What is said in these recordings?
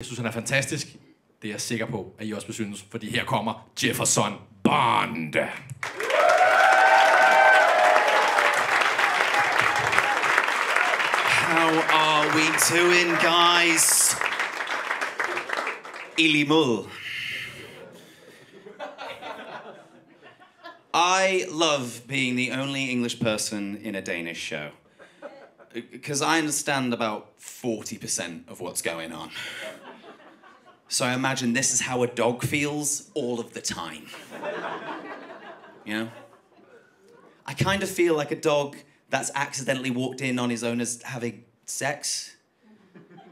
Jeg synes, han er fantastisk. Det er jeg sikker på, at I også vil synes, fordi her kommer Jefferson Bond. How are we doing, guys? I lige måde. I love being the only English person in a Danish show. Because I understand about 40% of what's going on. So I imagine this is how a dog feels all of the time. You know? I kind of feel like a dog that's accidentally walked in on his owners having sex.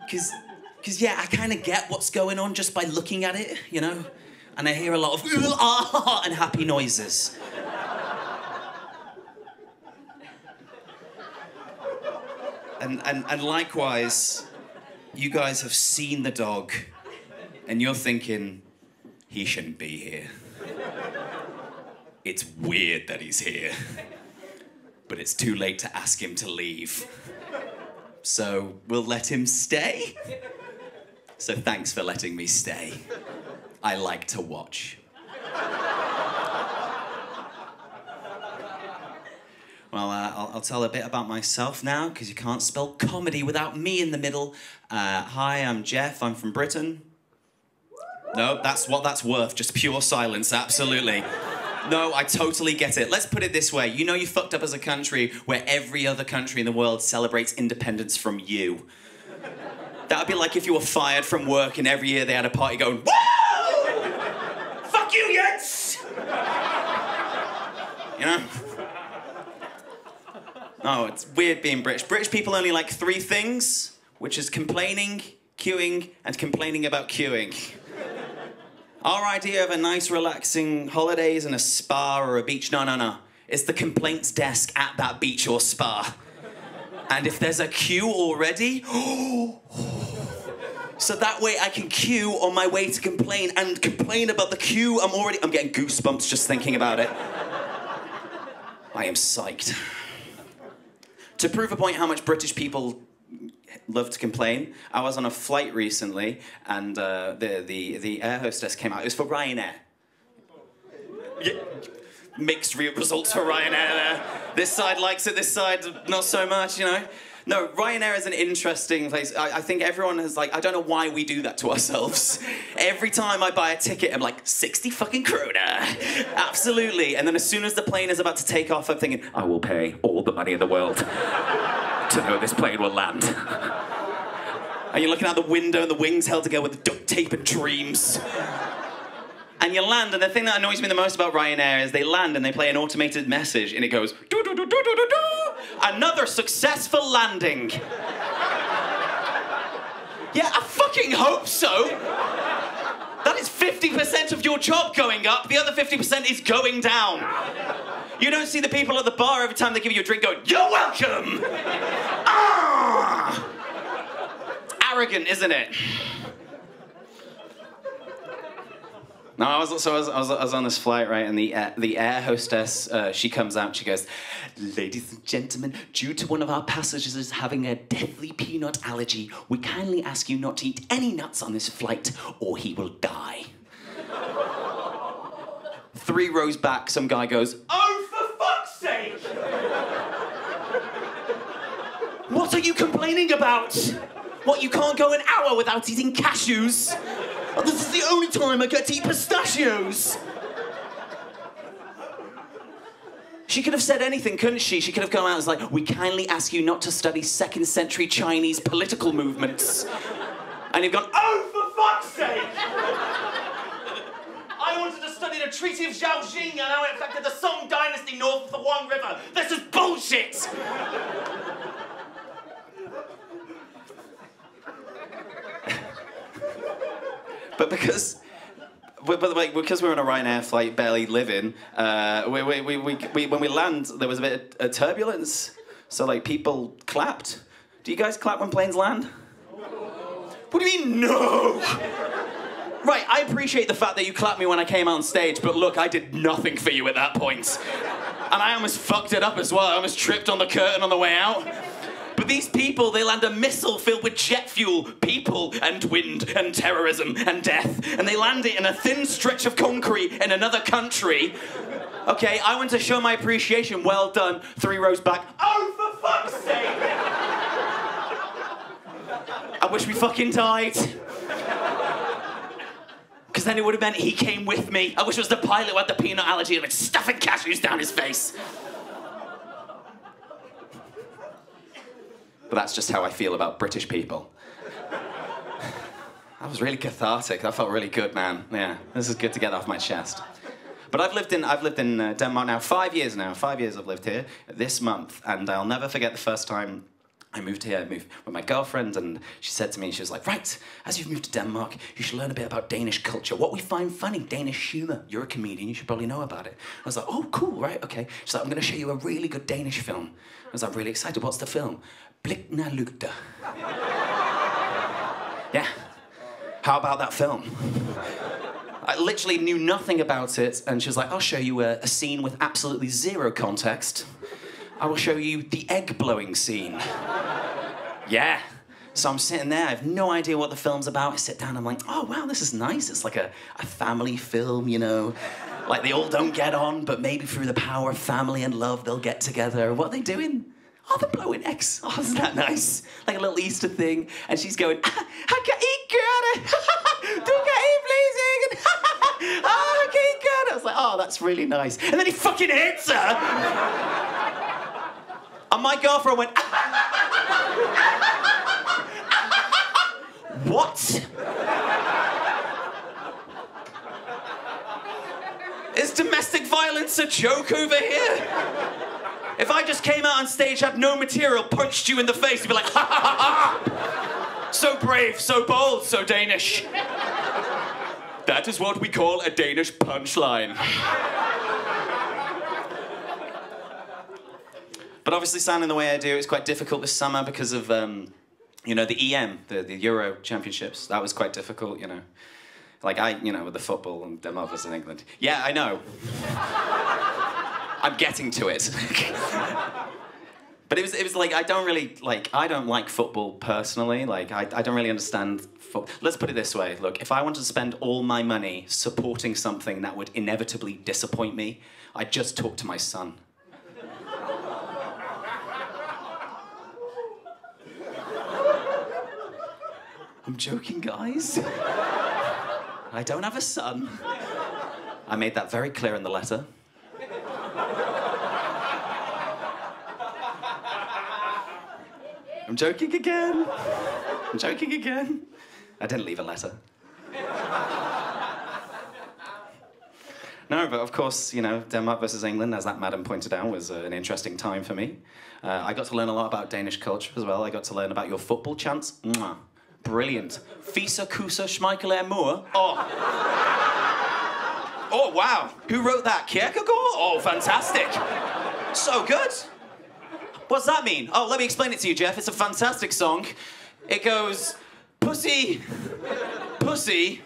Because yeah, I kind of get what's going on just by looking at it, you know? And I hear a lot of and happy noises. And likewise, you guys have seen the dog, and you're thinking, he shouldn't be here. It's weird that he's here. But it's too late to ask him to leave. So we'll let him stay. So thanks for letting me stay. I like to watch. Well, I'll tell a bit about myself now, because you can't spell comedy without me in the middle. Hi, I'm Jeff, I'm from Britain. No, that's what that's worth, just pure silence, absolutely. No, I totally get it. Let's put it this way. You know you fucked up as a country where every other country in the world celebrates independence from you. That would be like if you were fired from work and every year they had a party going, woo! Fuck you, Jens! You know? No, it's weird being British. British people only like 3 things, which is complaining, queuing, and complaining about queuing. Our idea of a nice, relaxing holidays in a spa or a beach, no. It's the complaints desk at that beach or spa. And if there's a queue already, so that way I can queue on my way to complain and complain about the queue. I'm getting goosebumps just thinking about it. I am psyched. To prove a point how much British people love to complain, I was on a flight recently, and the air hostess came out. It was for Ryanair. Yeah. Mixed results for Ryanair there. This side likes it, this side not so much, you know. No, Ryanair is an interesting place. I think everyone has, like, I don't know why we do that to ourselves. Every time I buy a ticket, I'm like, 60 fucking kroner. Absolutely. And then as soon as the plane is about to take off, I'm thinking, I will pay all the money in the world to know this plane will land. And you're looking out the window and the wings held together with duct tape and dreams. And you land, and the thing that annoys me the most about Ryanair is they land and they play an automated message and it goes, do-do-do-do-do-do-do, another successful landing. Yeah, I fucking hope so. That is 50% of your job going up, the other 50% is going down. You don't see the people at the bar every time they give you a drink going, you're welcome! Ah! Arrogant, isn't it? No, I was on this flight, right, and the air hostess, she comes out, she goes, ladies and gentlemen, due to one of our passengers having a deathly peanut allergy, we kindly ask you not to eat any nuts on this flight, or he will die. 3 rows back, some guy goes, oh, for fuck's sake! What are you complaining about? What, you can't go an hour without eating cashews? Oh, this is the only time I get to eat pistachios! She could have said anything, couldn't she? She could have come out and was like, we kindly ask you not to study 2nd century Chinese political movements. And you've gone, oh, for fuck's sake! I wanted to study the Treaty of Zhaojing and how it affected the Song dynasty north of the Huang River. This is bullshit! But because we're on a Ryanair flight, barely living, when we land, there was a bit of turbulence. So, like, people clapped. Do you guys clap when planes land? What do you mean, no? Right, I appreciate the fact that you clapped me when I came on stage, but look, I did nothing for you at that point. And I almost fucked it up as well. I almost tripped on the curtain on the way out. But With these people, they land a missile filled with jet fuel, people and wind and terrorism and death. And they land it in a thin stretch of concrete in another country. Okay, I want to show my appreciation. Well done. 3 rows back. Oh, for fuck's sake! I wish we fucking died. Because then it would have meant he came with me. I wish it was the pilot who had the peanut allergy and like stuffing cashews down his face. But that's just how I feel about British people. That was really cathartic. That felt really good, man. Yeah, this is good to get off my chest. But I've lived in Denmark now 5 years now. 5 years I've lived here this month, and I'll never forget the first time I moved here. I moved with my girlfriend, and she said to me, she was like, right, as you've moved to Denmark, you should learn a bit about Danish culture. What we find funny, Danish humor. You're a comedian, you should probably know about it. I was like, oh, cool, right, okay. She's like, I'm going to show you a really good Danish film. I was like, really excited. What's the film? Bygningen. Yeah. How about that film? I literally knew nothing about it, and she was like, I'll show you a scene with absolutely zero context. I will show you the egg-blowing scene. Yeah. So I'm sitting there, I have no idea what the film's about. I sit down, I'm like, oh, wow, this is nice. It's like a family film, you know. Like, they all don't get on, but maybe through the power of family and love, they'll get together. What are they doing? Oh, they're blowing eggs. Oh, isn't that nice? Like a little Easter thing. And she's going, I can eat good. Du kan eat, please. Oh, I can eat good. I was like, oh, that's really nice. And then he fucking hits her. And my girlfriend went, what? Is domestic violence a joke over here? If I just came out on stage, had no material, punched you in the face, you'd be like, ha ha ha ha! So brave, so bold, so Danish. That is what we call a Danish punchline. But obviously sounding the way I do, it's quite difficult this summer because of, you know, the EM, the Euro Championships. That was quite difficult, you know. Like with the football and Denmark versus England. Yeah, I know. I'm getting to it. But it was like, I don't like football personally. Like, I don't really understand football. Let's put it this way. Look, if I wanted to spend all my money supporting something that would inevitably disappoint me, I'd just talk to my son. I'm joking, guys. I don't have a son. I made that very clear in the letter. I'm joking again. I'm joking again. I didn't leave a letter. No, but of course, you know, Denmark versus England, as that madam pointed out, was an interesting time for me. I got to learn a lot about Danish culture as well. I got to learn about your football chants. Mwah. Brilliant. Fisa, kusa, schmeichel, moor. Oh. Oh, wow. Who wrote that? Kierkegaard? Oh, fantastic. So good. What's that mean? Oh, let me explain it to you, Jeff. It's a fantastic song. It goes, pussy, pussy,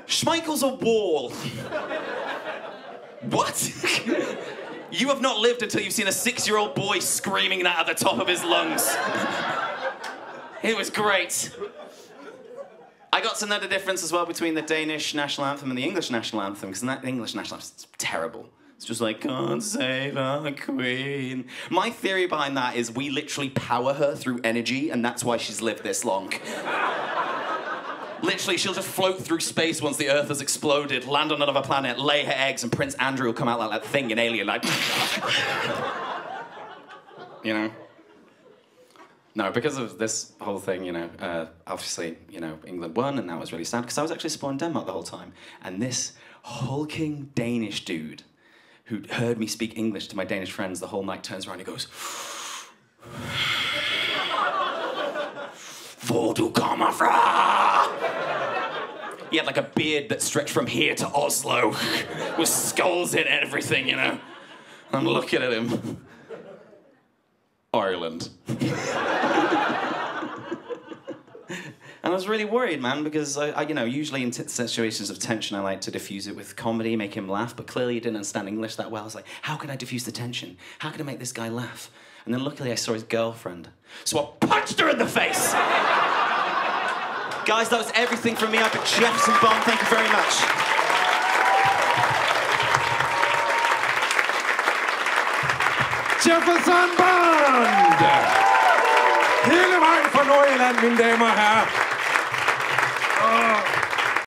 Schmeichel's a wall. What? You have not lived until you've seen a 6-year-old boy screaming that at the top of his lungs. It was great. I got to know the difference as well between the Danish national anthem and the English national anthem, because the English national anthem is terrible. It's just like, God save our queen. My theory behind that is we literally power her through energy, and that's why she's lived this long. Literally, she'll just float through space once the Earth has exploded, land on another planet, lay her eggs, and Prince Andrew will come out like that thing in Alien, like... You know? No, because of this whole thing, you know, obviously, you know, England won, and that was really sad, because I was actually supporting Denmark the whole time. And this hulking Danish dude, who heard me speak English to my Danish friends the whole night, turns around and he goes, Hvor du kommer fra? He had like a beard that stretched from here to Oslo, with skulls in everything, you know. I'm looking at him. Ireland. And I was really worried, man, because I you know, usually in situations of tension, I like to diffuse it with comedy, make him laugh, but clearly he didn't understand English that well. I was like, how can I diffuse the tension? How can I make this guy laugh? And then luckily I saw his girlfriend. So I punched her in the face. Guys, that was everything from me. I've been Jefferson Bond. Thank you very much. Jefferson Bond! Hele vejen fra Nordjylland, mine damer og herrer.